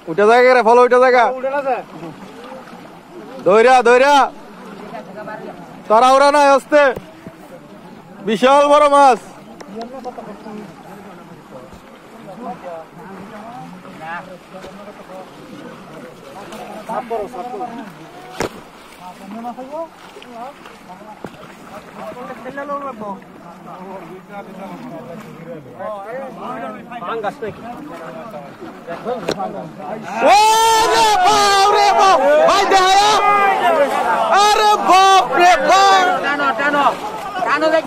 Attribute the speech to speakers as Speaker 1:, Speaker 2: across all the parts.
Speaker 1: উঠে জায়গা রে ফলো উঠে জায়গা দৌড়া দৌড়া তারা ওরা নাই আসতে বিশাল বড় মাছ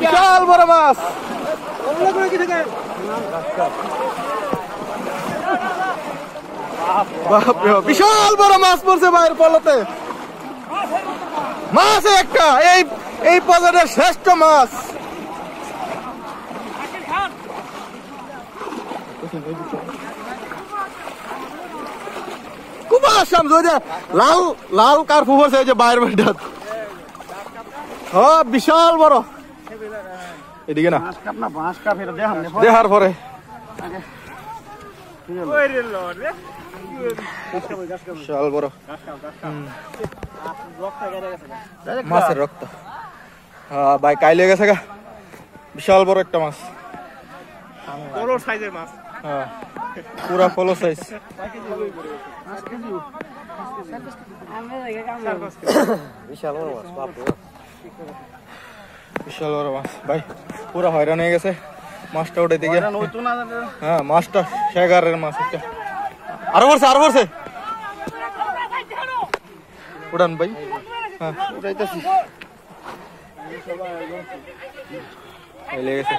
Speaker 1: বিশাল বড় মাছ বিশাল বড় মাছ পড়ছে ভাইয়ের পলতে মাছ একটা এই বাজারের শ্রেষ্ঠ মাছ খুব আসাম লাল লাল কার ফুফরছে যে বাইরের বাড়িটা বিশাল বড় এদিকে না দেখার পরে বিশাল বড় মাছের রক্ত ভাই কাইলে গেছে গা বিশাল বড় একটা মাছ পুরা ফলো সাইজ বিশাল বড় মাছ বিশাল বড় মাছ ভাই পুরা হয়রান হয়ে গেছে মাছটা উঠে দিকে হ্যাঁ মাছটা শেগারের মাছ একটা আরো পড়ছে উড়ান ভাই হ্যাঁ উঠাইতেছি লেগেছে